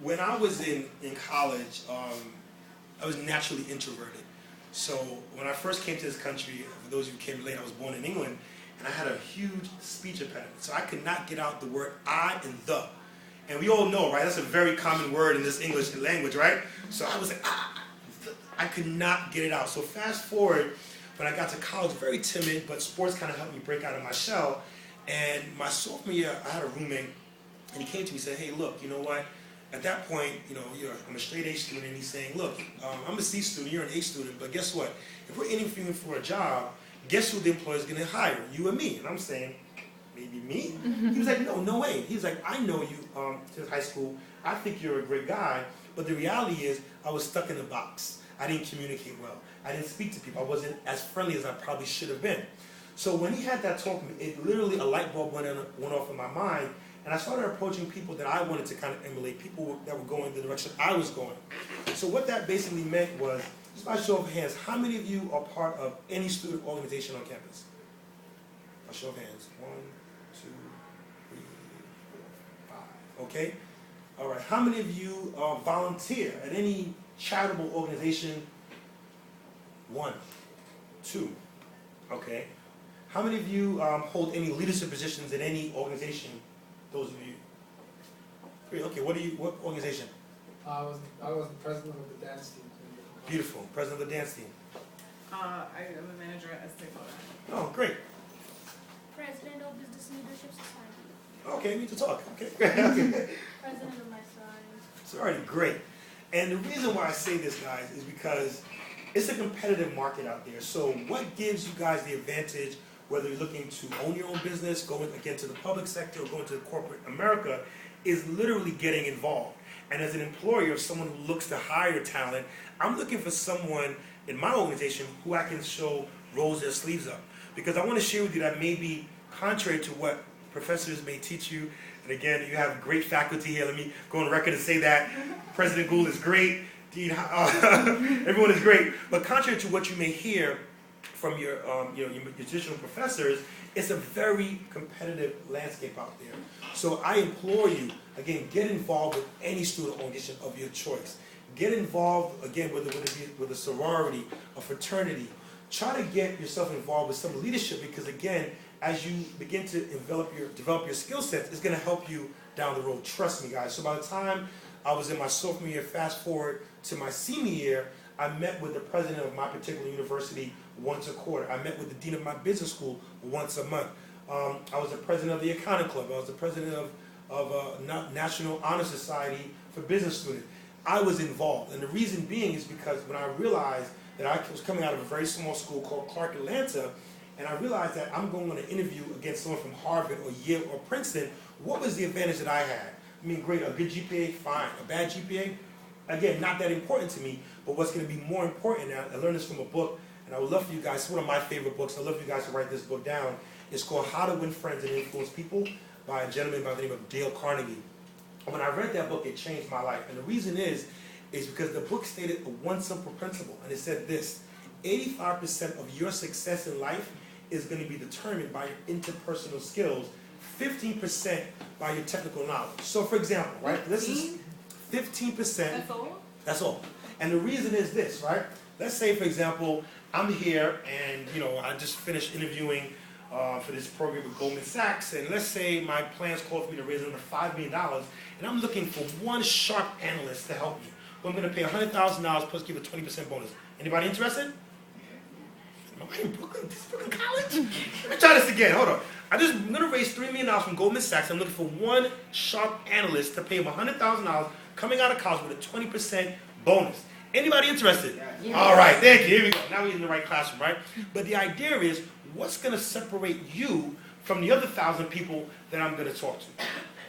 When I was in college, I was naturally introverted. So when I first came to this country, for those of you who came late, I was born in England, and I had a huge speech impediment. So I could not get out the word I and the. And we all know, right, that's a very common word in this English language, right? So I was like, I could not get it out. So fast forward, when I got to college, very timid, but sports kind of helped me break out of my shell. And my sophomore year, I had a roommate, and he came to me and said, hey, look, you know what? At that point, you know, I'm a straight A student, and he's saying, look, I'm a C student, you're an A student, but guess what? If we're interviewing for a job, guess who the employer's going to hire? You and me. And I'm saying, maybe me? He was like, no way. He's like, I know you since high school. I think you're a great guy, but the reality is I was stuck in a box. I didn't communicate well. I didn't speak to people. I wasn't as friendly as I probably should have been. So when he had that talk, it literally, a light bulb went off in my mind, and I started approaching people that I wanted to kind of emulate, people that were going the direction I was going. So what that basically meant was, just by show of hands, how many of you are part of any student organization on campus? By show of hands. 1, 2, 3, 4, 5. Okay? All right. How many of you volunteer at any charitable organization? 1, 2. Okay. How many of you hold any leadership positions in any organization? Those of you. 3. Okay. What organization? I was the president of the dance team. Beautiful. President of the dance team. I am a manager at Estee Lauder. Oh, great. President of Business Leadership Society. Okay, we need to talk. Okay. President of my sorority. Sorority, great. And the reason why I say this, guys, is because it's a competitive market out there. So what gives you guys the advantage, whether you're looking to own your own business, going again to the public sector, or going to corporate America, is literally getting involved. And as an employer, if someone who looks to hire talent, I'm looking for someone in my organization who I can show rolls their sleeves up. Because I want to share with you that maybe contrary to what professors may teach you, and again, you have great faculty here. Let me go on record and say that. President Gould is great. Dean, everyone is great. But contrary to what you may hear from your traditional professors, it's a very competitive landscape out there. So I implore you, again, get involved with any student organization of your choice. Get involved, again, whether it be with a sorority, a fraternity. Try to get yourself involved with some leadership because, again, as you begin to develop your skill sets, it's going to help you down the road. Trust me, guys. So by the time I was in my sophomore year, fast forward to my senior year, I met with the president of my particular university once a quarter. I met with the dean of my business school once a month. I was the president of the Accounting Club. I was the president of National Honor Society for Business Students. I was involved. And the reason being is because when I realized that I was coming out of a very small school called Clark Atlanta, and I realized that I'm going on an interview against someone from Harvard or Yale or Princeton, what was the advantage that I had? I mean, great, a good GPA, fine. A bad GPA, again, not that important to me, but what's going to be more important, and I learned this from a book, and I would love for you guys, it's one of my favorite books, I'd love for you guys to write this book down. It's called How to Win Friends and Influence People by a gentleman by the name of Dale Carnegie. And when I read that book, it changed my life. And the reason is because the book stated one simple principle, and it said this: 85% of your success in life is going to be determined by your interpersonal skills, 15% by your technical knowledge. So for example, right, this is 15%. That's all? That's all. And the reason is this, right? Let's say, for example, I'm here and, I just finished interviewing for this program with Goldman Sachs, and let's say my plans call for me to raise another $5 million, and I'm looking for one sharp analyst to help me. Who I'm going to pay $100,000 plus give a 20% bonus. Anybody interested? Am I in Brooklyn? This is Brooklyn College? Let me try this again. Hold on. I'm going to raise $3 million from Goldman Sachs. I'm looking for one sharp analyst to pay him $100,000 coming out of college with a 20% bonus. Anybody interested? Yeah. All right, thank you. Here we go. Now we're in the right classroom, right? But the idea is, what's going to separate you from the other 1,000 people that I'm going to talk to?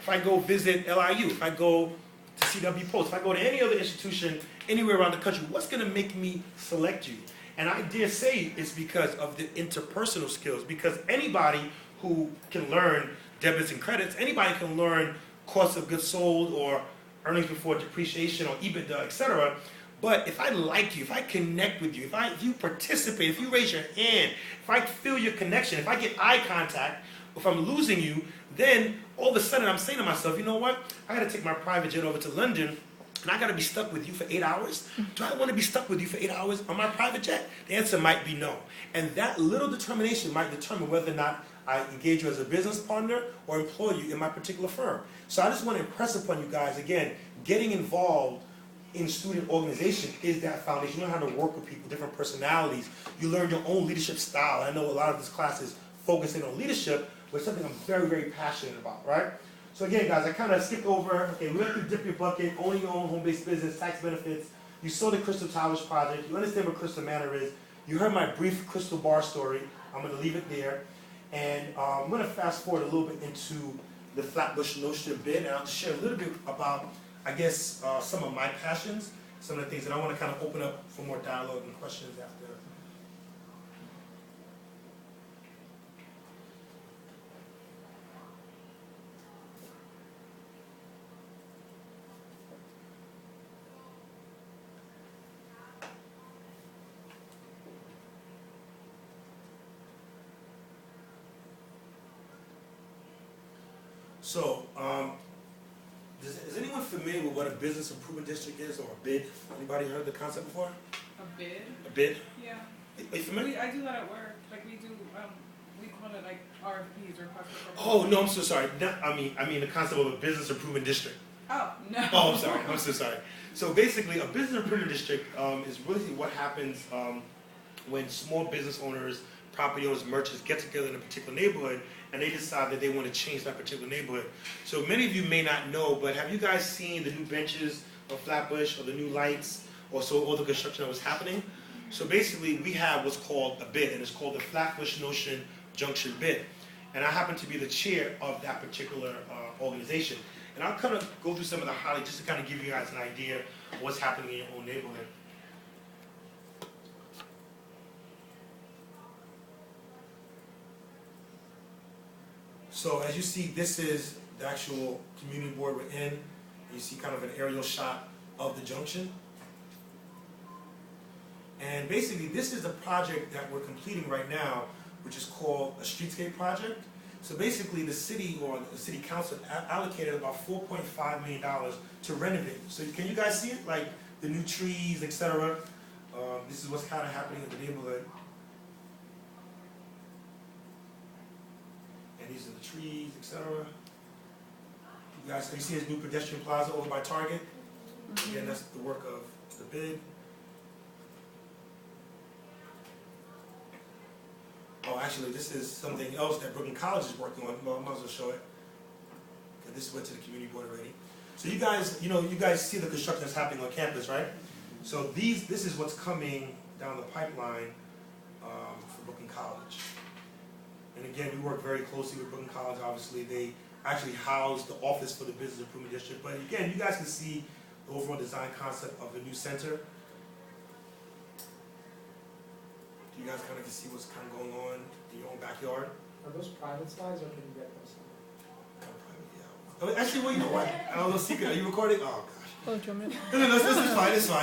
If I go visit LIU, if I go to CW Post, if I go to any other institution anywhere around the country, what's going to make me select you? And I dare say it's because of the interpersonal skills, because anybody who can learn debits and credits, anybody can learn cost of goods sold or earnings before depreciation or EBITDA, etc. But if I like you, if I connect with you, if you participate, if you raise your hand, if I feel your connection, if I get eye contact, if I'm losing you, then all of a sudden I'm saying to myself, you know what? I got to take my private jet over to London, and I got to be stuck with you for 8 hours. Do I want to be stuck with you for 8 hours on my private jet? The answer might be no. And that little determination might determine whether or not I engage you as a business partner or employ you in my particular firm. So I just want to impress upon you guys, again, getting involved in student organization is that foundation. You learn how to work with people, different personalities. You learn your own leadership style. I know a lot of this class is focusing on leadership, but it's something I'm very, very passionate about, right? So again, guys, I kind of skipped over, okay, we went through Dip Your Bucket, owning your own home-based business, tax benefits. You saw the Crystal Towers project. You understand what Crystal Manor is. You heard my brief Crystal Bar story. I'm going to leave it there. And I'm going to fast forward a little bit into the Flatbush Notion bid, and I'll share a little bit about, I guess, some of my passions, some of the things that I want to kind of open up for more dialogue and questions after. So, is anyone familiar with what a business improvement district is, or a BID? Anybody heard the concept before? A bid? A BID? Yeah. Are you familiar? I do that at work. Like we do, we call it like RFPs, request for proposals. Oh no, I'm so sorry. I mean the concept of a business improvement district. Oh, no. Oh, I'm sorry. I'm so sorry. So basically, a business improvement district is really what happens when small business owners, property owners, merchants get together in a particular neighborhood and they decide that they want to change that particular neighborhood. So many of you may not know, but have you guys seen the new benches of Flatbush or the new lights or so all the construction that was happening? So basically, we have what's called a bid, and it's called the Flatbush Notion Junction bid. And I happen to be the chair of that particular organization. And I'll kind of go through some of the highlights just to kind of give you guys an idea of what's happening in your own neighborhood. So as you see, this is the actual community board we're in. You see kind of an aerial shot of the junction. And basically, this is a project that we're completing right now, which is called a streetscape project. So basically, the city or the city council allocated about $4.5 million to renovate. So can you guys see it? Like the new trees, etc. This is what's kind of happening in the neighborhood. And these are the trees, etc. You guys, can you see this new pedestrian plaza over by Target? Again, that's the work of the bid. Oh, actually, this is something else that Brooklyn College is working on. Well, I might as well show it. Okay, this went to the community board already. So you guys, you guys see the construction that's happening on campus, right? So this is what's coming down the pipeline for Brooklyn College. And again, we work very closely with Brooklyn College. Obviously, they actually house the office for the Business Improvement District. But again, you guys can see the overall design concept of the new center. You guys kind of can see what's kind of going on in your own backyard. Are those private slides or can you get those? Yeah. Actually, well, you know what? I don't know, secret. Are you recording? Oh, gosh. Oh, do you want me to? No, this is fine. It's fine.